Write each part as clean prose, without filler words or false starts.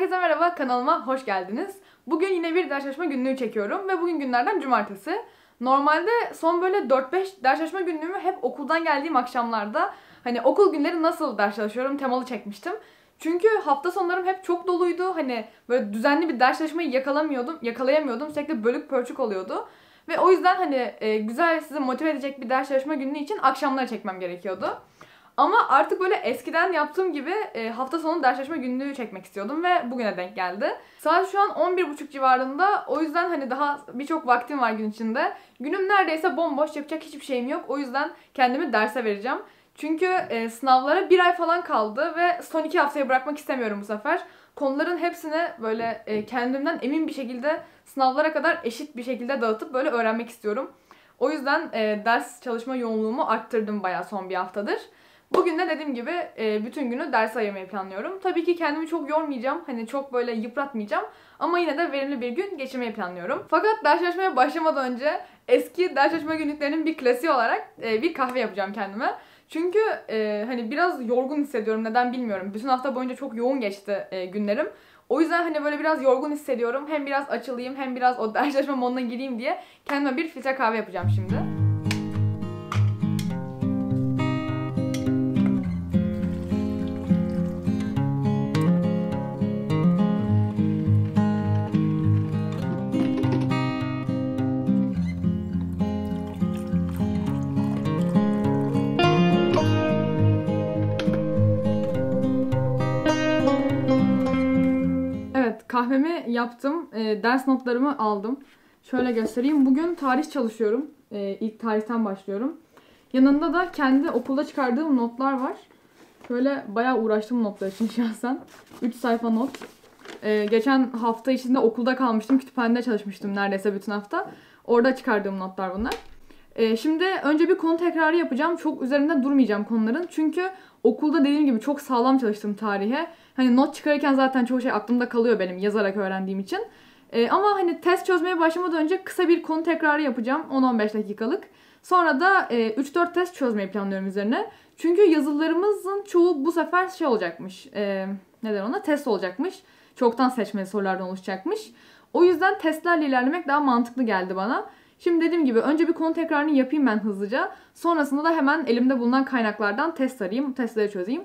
Herkese merhaba, kanalıma hoş geldiniz. Bugün yine bir ders çalışma günlüğü çekiyorum ve bugün günlerden cumartesi. Normalde son böyle 4-5 ders çalışma günlüğümü hep okuldan geldiğim akşamlarda hani okul günleri nasıl ders çalışıyorum temalı çekmiştim. Çünkü hafta sonlarım hep çok doluydu. Hani böyle düzenli bir ders çalışmayı yakalayamıyordum. Sürekli bölük pörçük oluyordu. Ve o yüzden hani güzel sizi motive edecek bir ders çalışma günlüğü için akşamları çekmem gerekiyordu. Ama artık böyle eskiden yaptığım gibi hafta sonu ders çalışma günlüğü çekmek istiyordum ve bugüne denk geldi. Saat şu an 11.30 civarında, o yüzden hani daha birçok vaktim var gün içinde. Günüm neredeyse bomboş, yapacak hiçbir şeyim yok. O yüzden kendimi derse vereceğim. Çünkü sınavlara 1 ay falan kaldı ve son 2 haftaya bırakmak istemiyorum bu sefer. Konuların hepsini böyle kendimden emin bir şekilde sınavlara kadar eşit bir şekilde dağıtıp böyle öğrenmek istiyorum. O yüzden ders çalışma yoğunluğumu arttırdım bayağı son bir haftadır. Bugün de dediğim gibi bütün günü derse ayırmayı planlıyorum. Tabii ki kendimi çok yormayacağım. Hani çok böyle yıpratmayacağım. Ama yine de verimli bir gün geçirmeyi planlıyorum. Fakat ders çalışmaya başlamadan önce eski ders çalışma günlüklerinin bir klasiği olarak bir kahve yapacağım kendime. Çünkü hani biraz yorgun hissediyorum. Neden bilmiyorum. Bütün hafta boyunca çok yoğun geçti günlerim. O yüzden hani böyle biraz yorgun hissediyorum. Hem biraz açılayım hem biraz o ders çalışma moduna gireyim diye kendime bir filtre kahve yapacağım şimdi. Kahvemi yaptım. Ders notlarımı aldım. Şöyle göstereyim. Bugün tarih çalışıyorum. İlk tarihten başlıyorum. Yanında da kendi okulda çıkardığım notlar var. Şöyle bayağı uğraştım notlar için şahsen. 3 sayfa not. Geçen hafta içinde okulda kalmıştım. Kütüphanede çalışmıştım neredeyse bütün hafta. Orada çıkardığım notlar bunlar. Şimdi önce bir konu tekrarı yapacağım. Çok üzerinde durmayacağım konuların. Çünkü okulda dediğim gibi çok sağlam çalıştım tarihe. Hani not çıkarırken zaten çoğu şey aklımda kalıyor benim yazarak öğrendiğim için. Ama hani test çözmeye başlamadan önce kısa bir konu tekrarı yapacağım. 10-15 dakikalık. Sonra da 3-4 test çözmeyi planlıyorum üzerine. Çünkü yazılarımızın çoğu bu sefer şey olacakmış. Neden ona? Test olacakmış. Çoktan seçmeli sorulardan oluşacakmış. O yüzden testlerle ilerlemek daha mantıklı geldi bana. Şimdi dediğim gibi önce bir konu tekrarını yapayım ben hızlıca. Sonrasında da hemen elimde bulunan kaynaklardan test arayayım, testleri çözeyim.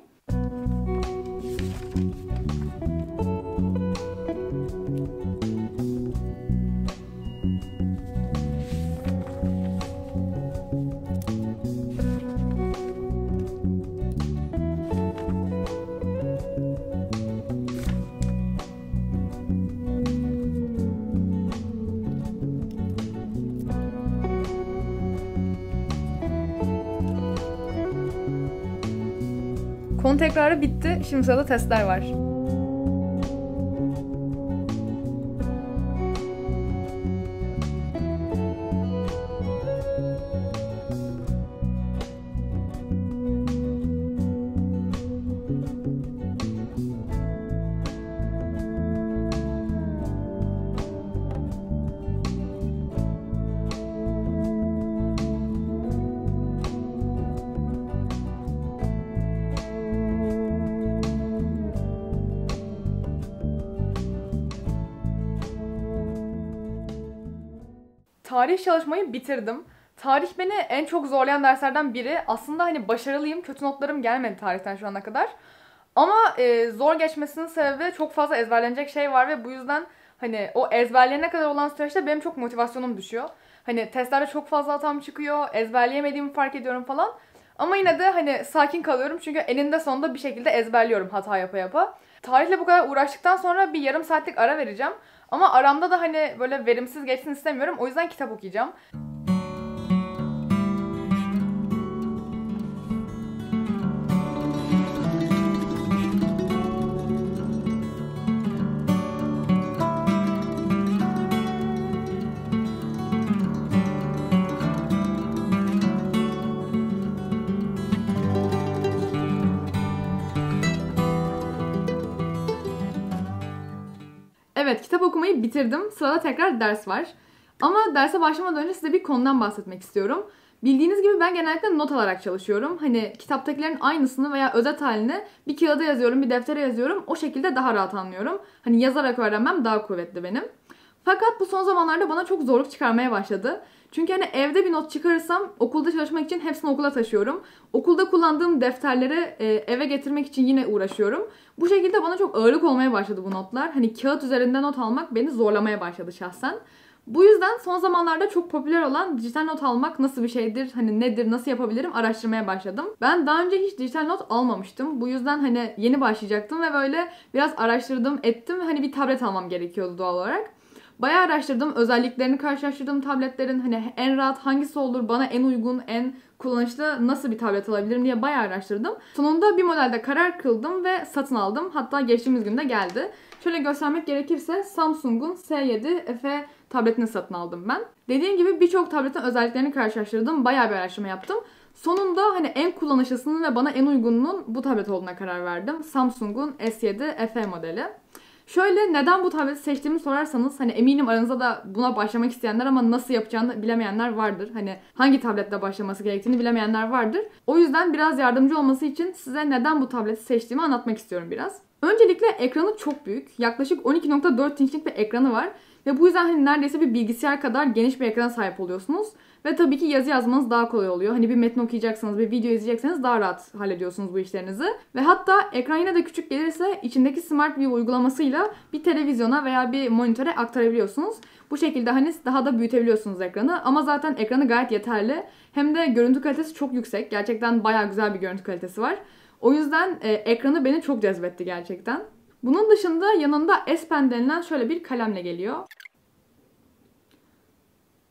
Konu tekrarı bitti. Şimdi sırada testler var. Tarih çalışmayı bitirdim. Tarih beni en çok zorlayan derslerden biri. Aslında hani başarılıyım, kötü notlarım gelmedi tarihten şu ana kadar. Ama zor geçmesinin sebebi çok fazla ezberlenecek şey var ve bu yüzden hani o ezberleyene kadar olan süreçte benim çok motivasyonum düşüyor. Hani testlerde çok fazla hatam çıkıyor, ezberleyemediğimi fark ediyorum falan. Ama yine de hani sakin kalıyorum çünkü eninde sonunda bir şekilde ezberliyorum hata yapa yapa. Tarihle bu kadar uğraştıktan sonra bir yarım saatlik ara vereceğim. Ama aramda da hani böyle verimsiz geçsin istemiyorum. O yüzden kitap okuyacağım. Evet, kitap okumayı bitirdim. Sırada tekrar ders var. Ama derse başlamadan önce size bir konudan bahsetmek istiyorum. Bildiğiniz gibi ben genellikle not alarak çalışıyorum. Hani kitaptakilerin aynısını veya özet halini bir kağıda yazıyorum, bir deftere yazıyorum. O şekilde daha rahat anlıyorum. Hani yazarak öğrenmem daha kuvvetli benim. Fakat bu son zamanlarda bana çok zorluk çıkarmaya başladı. Çünkü hani evde bir not çıkarırsam okulda çalışmak için hepsini okula taşıyorum. Okulda kullandığım defterleri eve getirmek için yine uğraşıyorum. Bu şekilde bana çok ağırlık olmaya başladı bu notlar. Hani kağıt üzerinde not almak beni zorlamaya başladı şahsen. Bu yüzden son zamanlarda çok popüler olan dijital not almak nasıl bir şeydir, hani nedir, nasıl yapabilirim araştırmaya başladım. Ben daha önce hiç dijital not almamıştım. Bu yüzden hani yeni başlayacaktım ve böyle biraz araştırdım, ettim ve hani bir tablet almam gerekiyordu doğal olarak. Bayağı araştırdım, özelliklerini karşılaştırdım tabletlerin. Hani en rahat hangisi olur, bana en uygun, en kullanışlı nasıl bir tablet alabilirim diye bayağı araştırdım. Sonunda bir modelde karar kıldım ve satın aldım. Hatta geçtiğimiz günde geldi. Şöyle göstermek gerekirse Samsung'un S7 FE tabletini satın aldım ben. Dediğim gibi birçok tabletin özelliklerini karşılaştırdım. Bayağı bir araştırma yaptım. Sonunda hani en kullanışlısının ve bana en uygununun bu tablet olduğuna karar verdim. Samsung'un S7 FE modeli. Şöyle neden bu tableti seçtiğimi sorarsanız hani eminim aranızda da buna başlamak isteyenler ama nasıl yapacağını bilemeyenler vardır. Hani hangi tabletle başlaması gerektiğini bilemeyenler vardır. O yüzden biraz yardımcı olması için size neden bu tableti seçtiğimi anlatmak istiyorum biraz. Öncelikle ekranı çok büyük. Yaklaşık 12.4 inçlik bir ekranı var. Ve bu yüzden hani neredeyse bir bilgisayar kadar geniş bir ekrana sahip oluyorsunuz. Ve tabii ki yazı yazmanız daha kolay oluyor. Hani bir metin okuyacaksanız, bir video izleyecekseniz daha rahat hallediyorsunuz bu işlerinizi. Ve hatta ekran yine de küçük gelirse içindeki Smart View uygulamasıyla bir televizyona veya bir monitöre aktarabiliyorsunuz. Bu şekilde hani daha da büyütebiliyorsunuz ekranı. Ama zaten ekranı gayet yeterli. Hem de görüntü kalitesi çok yüksek. Gerçekten bayağı güzel bir görüntü kalitesi var. O yüzden ekranı beni çok cezbetti gerçekten. Bunun dışında yanında S Pen denilen şöyle bir kalemle geliyor.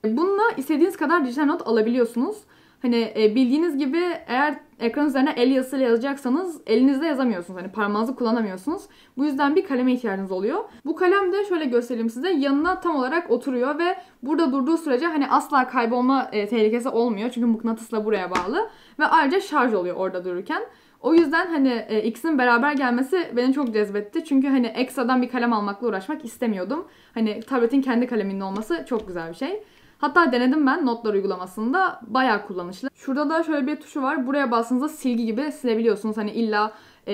Bununla istediğiniz kadar dijital not alabiliyorsunuz. Hani bildiğiniz gibi eğer ekran üzerine el yazısıyla yazacaksanız elinizde yazamıyorsunuz. Hani parmağınızı kullanamıyorsunuz. Bu yüzden bir kaleme ihtiyacınız oluyor. Bu kalem de şöyle göstereyim size. Yanına tam olarak oturuyor ve burada durduğu sürece hani asla kaybolma tehlikesi olmuyor. Çünkü mıknatısla buraya bağlı. Ve ayrıca şarj oluyor orada dururken. O yüzden hani ikisinin beraber gelmesi beni çok cezbetti. Çünkü hani ekstradan bir kalem almakla uğraşmak istemiyordum. Hani tabletin kendi kaleminin olması çok güzel bir şey. Hatta denedim ben notlar uygulamasında. Bayağı kullanışlı. Şurada da şöyle bir tuşu var. Buraya bastığınızda silgi gibi silebiliyorsunuz. Hani illa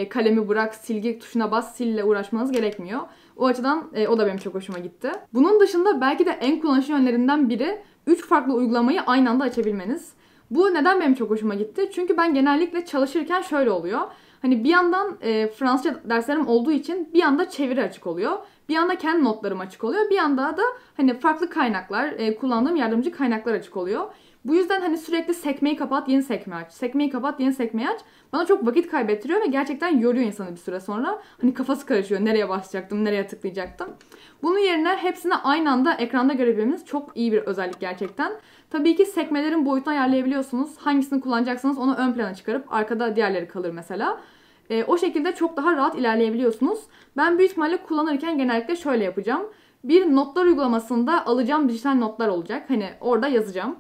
kalemi bırak, silgi tuşuna bas, sille uğraşmanız gerekmiyor. O açıdan o da benim çok hoşuma gitti. Bunun dışında belki de en kullanışlı yönlerinden biri 3 farklı uygulamayı aynı anda açabilmeniz. Bu neden benim çok hoşuma gitti? Çünkü ben genellikle çalışırken şöyle oluyor. Hani bir yandan Fransızca derslerim olduğu için bir yanda çeviri açık oluyor. Bir yanda kendi notlarım açık oluyor. Bir yanda da hani farklı kaynaklar, kullandığım yardımcı kaynaklar açık oluyor. Bu yüzden hani sürekli sekmeyi kapat, yeni sekme aç. Sekmeyi kapat, yeni sekmeyi aç. Bana çok vakit kaybettiriyor ve gerçekten yoruyor insanı bir süre sonra. Hani kafası karışıyor. Nereye basacaktım, nereye tıklayacaktım. Bunun yerine hepsini aynı anda ekranda görebilmeniz çok iyi bir özellik gerçekten. Tabii ki sekmelerin boyutunu ayarlayabiliyorsunuz. Hangisini kullanacaksanız onu ön plana çıkarıp arkada diğerleri kalır mesela. O şekilde çok daha rahat ilerleyebiliyorsunuz. Ben büyük ihtimalle kullanırken genellikle şöyle yapacağım. Bir notlar uygulamasında alacağım dijital notlar olacak. Hani orada yazacağım.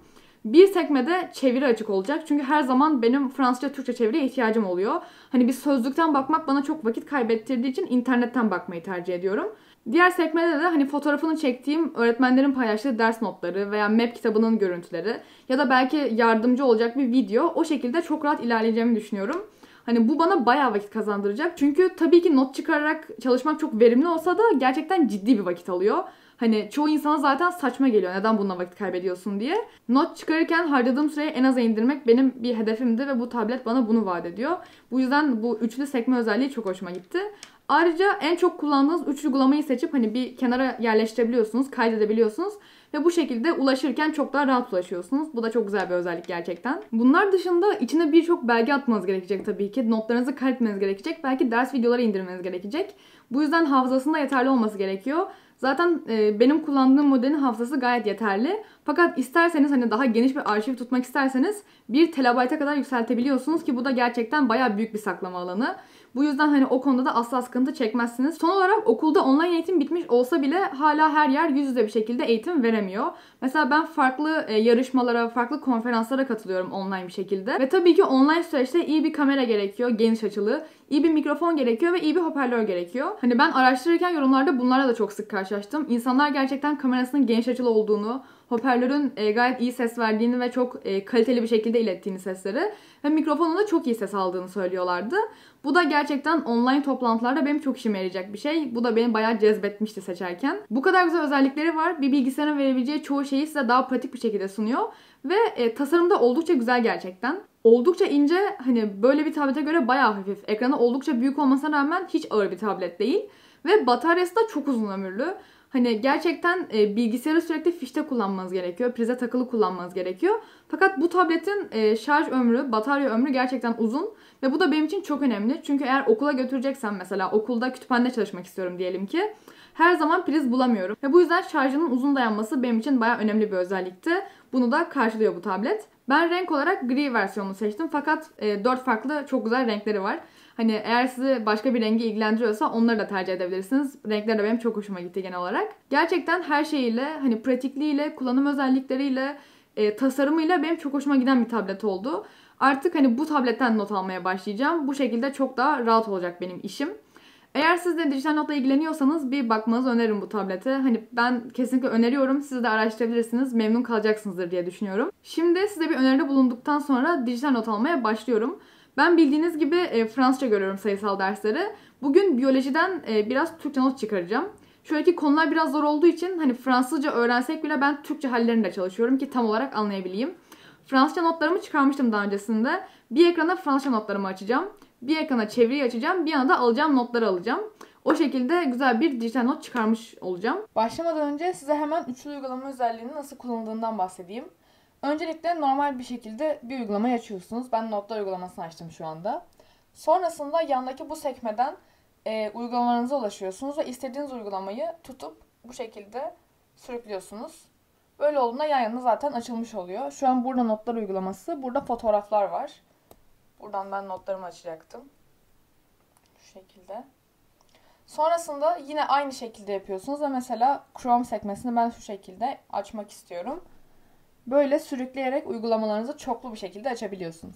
Bir sekmede çeviri açık olacak. Çünkü her zaman benim Fransızca Türkçe çeviriye ihtiyacım oluyor. Hani bir sözlükten bakmak bana çok vakit kaybettirdiği için internetten bakmayı tercih ediyorum. Diğer sekmede de hani fotoğrafını çektiğim öğretmenlerin paylaştığı ders notları veya map kitabının görüntüleri ya da belki yardımcı olacak bir video, o şekilde çok rahat ilerleyeceğimi düşünüyorum. Hani bu bana bayağı vakit kazandıracak. Çünkü tabii ki not çıkararak çalışmak çok verimli olsa da gerçekten ciddi bir vakit alıyor. Hani çoğu insana zaten saçma geliyor neden bununla vakit kaybediyorsun diye. Not çıkarırken harcadığım süreyi en aza indirmek benim bir hedefimdi ve bu tablet bana bunu vaat ediyor. Bu yüzden bu üçlü sekme özelliği çok hoşuma gitti. Ayrıca en çok kullandığınız 3 uygulamayı seçip hani bir kenara yerleştirebiliyorsunuz, kaydedebiliyorsunuz. Ve bu şekilde ulaşırken çok daha rahat ulaşıyorsunuz. Bu da çok güzel bir özellik gerçekten. Bunlar dışında içine birçok belge atmanız gerekecek tabii ki. Notlarınızı kaydetmeniz gerekecek. Belki ders videoları indirmeniz gerekecek. Bu yüzden hafızasında yeterli olması gerekiyor. Zaten benim kullandığım modelin hafızası gayet yeterli. Fakat isterseniz hani daha geniş bir arşiv tutmak isterseniz 1 TB'a kadar yükseltebiliyorsunuz ki bu da gerçekten bayağı büyük bir saklama alanı. Bu yüzden hani o konuda da asla sıkıntı çekmezsiniz. Son olarak okulda online eğitim bitmiş olsa bile hala her yer yüz yüze bir şekilde eğitim veremiyor. Mesela ben farklı yarışmalara, farklı konferanslara katılıyorum online bir şekilde. Ve tabii ki online süreçte iyi bir kamera gerekiyor, geniş açılı. iyi bir mikrofon gerekiyor ve iyi bir hoparlör gerekiyor. Hani ben araştırırken yorumlarda bunlarla da çok sık karşılaştım. İnsanlar gerçekten kamerasının geniş açılı olduğunu, hoparlörün gayet iyi ses verdiğini ve çok kaliteli bir şekilde ilettiğini sesleri ve mikrofonun da çok iyi ses aldığını söylüyorlardı. Bu da gerçekten online toplantılarda benim çok işime yarayacak bir şey. Bu da beni bayağı cezbetmişti seçerken. Bu kadar güzel özellikleri var. Bir bilgisayarın verebileceği çoğu şeyi size daha pratik bir şekilde sunuyor. Ve tasarım da oldukça güzel gerçekten. Oldukça ince, hani böyle bir tablete göre bayağı hafif. Ekranı oldukça büyük olmasına rağmen hiç ağır bir tablet değil. Ve bataryası da çok uzun ömürlü. Hani gerçekten bilgisayarı sürekli fişte kullanmanız gerekiyor. Prize takılı kullanmanız gerekiyor. Fakat bu tabletin şarj ömrü, batarya ömrü gerçekten uzun. Ve bu da benim için çok önemli. Çünkü eğer okula götüreceksen, mesela okulda kütüphanede çalışmak istiyorum diyelim ki, her zaman priz bulamıyorum. Ve bu yüzden şarjının uzun dayanması benim için bayağı önemli bir özellikti. Bunu da karşılıyor bu tablet. Ben renk olarak gri versiyonunu seçtim. Fakat 4 farklı çok güzel renkleri var. Hani eğer sizi başka bir rengi ilgilendiriyorsa onları da tercih edebilirsiniz. Renkler de benim çok hoşuma gitti genel olarak. Gerçekten her şeyiyle, hani pratikliğiyle, kullanım özellikleriyle, tasarımıyla benim çok hoşuma giden bir tablet oldu. Artık hani bu tabletten not almaya başlayacağım. Bu şekilde çok daha rahat olacak benim işim. Eğer siz de dijital notla ilgileniyorsanız bir bakmanızı öneririm bu tablete. Hani ben kesinlikle öneriyorum. Siz de araştırabilirsiniz. Memnun kalacaksınızdır diye düşünüyorum. Şimdi size bir öneride bulunduktan sonra dijital not almaya başlıyorum. Ben bildiğiniz gibi Fransızca görüyorum sayısal dersleri. Bugün biyolojiden biraz Türkçe not çıkaracağım. Şöyle ki konular biraz zor olduğu için hani Fransızca öğrensek bile ben Türkçe hallerinde çalışıyorum ki tam olarak anlayabileyim. Fransızca notlarımı çıkarmıştım daha öncesinde. Bir ekrana Fransızca notlarımı açacağım. Bir ekrana çeviriyi açacağım. Bir yana da alacağım notları alacağım. O şekilde güzel bir dijital not çıkarmış olacağım. Başlamadan önce size hemen üçlü uygulama özelliğini nasıl kullanıldığından bahsedeyim. Öncelikle normal bir şekilde bir uygulamayı açıyorsunuz. Ben notlar uygulamasını açtım şu anda. Sonrasında yandaki bu sekmeden uygulamalarınıza ulaşıyorsunuz ve istediğiniz uygulamayı tutup bu şekilde sürüklüyorsunuz. Böyle olduğunda yan yana zaten açılmış oluyor. Şu an burada notlar uygulaması, burada fotoğraflar var. Buradan ben notlarımı açacaktım. Şu şekilde. Sonrasında yine aynı şekilde yapıyorsunuz ve mesela Chrome sekmesini ben şu şekilde açmak istiyorum. Böyle sürükleyerek uygulamalarınızı çoklu bir şekilde açabiliyorsunuz.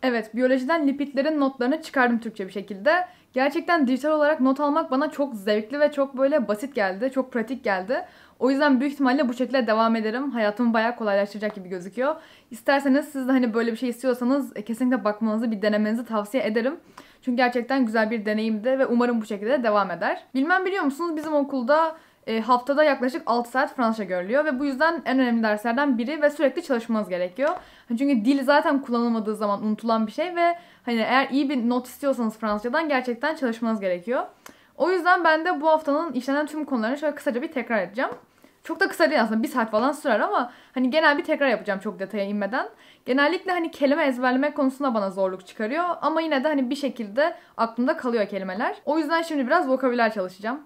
Evet, biyolojiden lipidlerin notlarını çıkardım Türkçe bir şekilde. Gerçekten dijital olarak not almak bana çok zevkli ve çok böyle basit geldi, çok pratik geldi. O yüzden büyük ihtimalle bu şekilde devam ederim. Hayatımı bayağı kolaylaştıracak gibi gözüküyor. İsterseniz siz de hani böyle bir şey istiyorsanız kesinlikle bakmanızı, bir denemenizi tavsiye ederim. Çünkü gerçekten güzel bir deneyimdi ve umarım bu şekilde devam eder. Bilmem biliyor musunuz, bizim okulda haftada yaklaşık 6 saat Fransızca görülüyor ve bu yüzden en önemli derslerden biri ve sürekli çalışmanız gerekiyor. Çünkü dil zaten kullanılmadığı zaman unutulan bir şey ve hani eğer iyi bir not istiyorsanız Fransızcadan gerçekten çalışmanız gerekiyor. O yüzden ben de bu haftanın işlenen tüm konularını şöyle kısaca bir tekrar edeceğim. Çok da kısa değil aslında, 1 saat falan sürer ama hani genel bir tekrar yapacağım çok detaya inmeden. Genellikle hani kelime ezberlemek konusunda bana zorluk çıkarıyor ama yine de hani bir şekilde aklımda kalıyor kelimeler. O yüzden şimdi biraz vokabüler çalışacağım.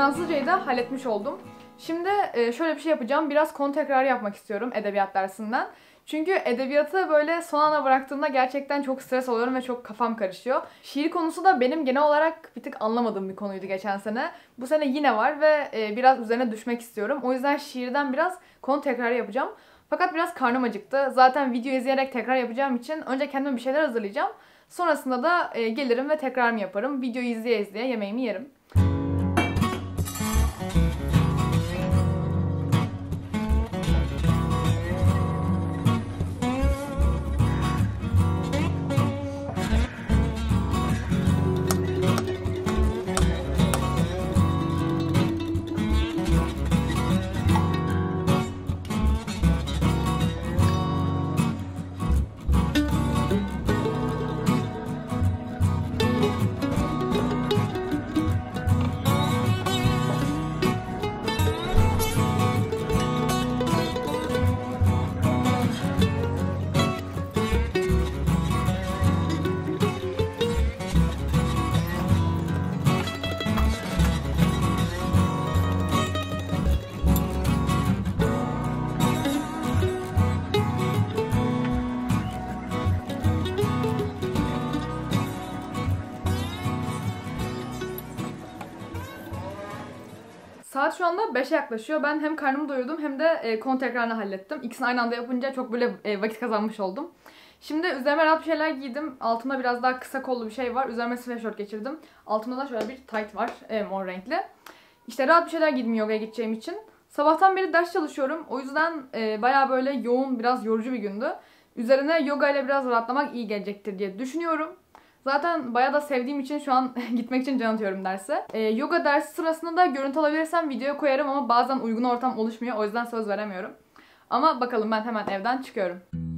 Fransızcayı da halletmiş oldum. Şimdi şöyle bir şey yapacağım. Biraz konu tekrarı yapmak istiyorum edebiyat dersinden. Çünkü edebiyatı böyle son ana bıraktığımda gerçekten çok stres oluyorum ve çok kafam karışıyor. Şiir konusu da benim genel olarak bir tık anlamadığım bir konuydu geçen sene. Bu sene yine var ve biraz üzerine düşmek istiyorum. O yüzden şiirden biraz konu tekrarı yapacağım. Fakat biraz karnım acıktı. Zaten video izleyerek tekrar yapacağım için önce kendime bir şeyler hazırlayacağım. Sonrasında da gelirim ve tekrarımı yaparım. Videoyu izleye izleye yemeğimi yerim. Saat şu anda 5'e yaklaşıyor. Ben hem karnımı doyurdum hem de konu tekrarını hallettim. İkisini aynı anda yapınca çok böyle vakit kazanmış oldum. Şimdi üzerime rahat bir şeyler giydim. Altımda biraz daha kısa kollu bir şey var. Üzerime sweatshirt geçirdim. Altımda da şöyle bir tight var, mor renkli. İşte rahat bir şeyler giydim yogaya gideceğim için. Sabahtan beri ders çalışıyorum. O yüzden bayağı böyle yoğun, biraz yorucu bir gündü. Üzerine yoga ile biraz rahatlamak iyi gelecektir diye düşünüyorum. Zaten bayağı da sevdiğim için şu an gitmek için can atıyorum derse. Yoga dersi sırasında da görüntü alabilirsem videoya koyarım ama bazen uygun ortam oluşmuyor. O yüzden söz veremiyorum. Ama bakalım, ben hemen evden çıkıyorum.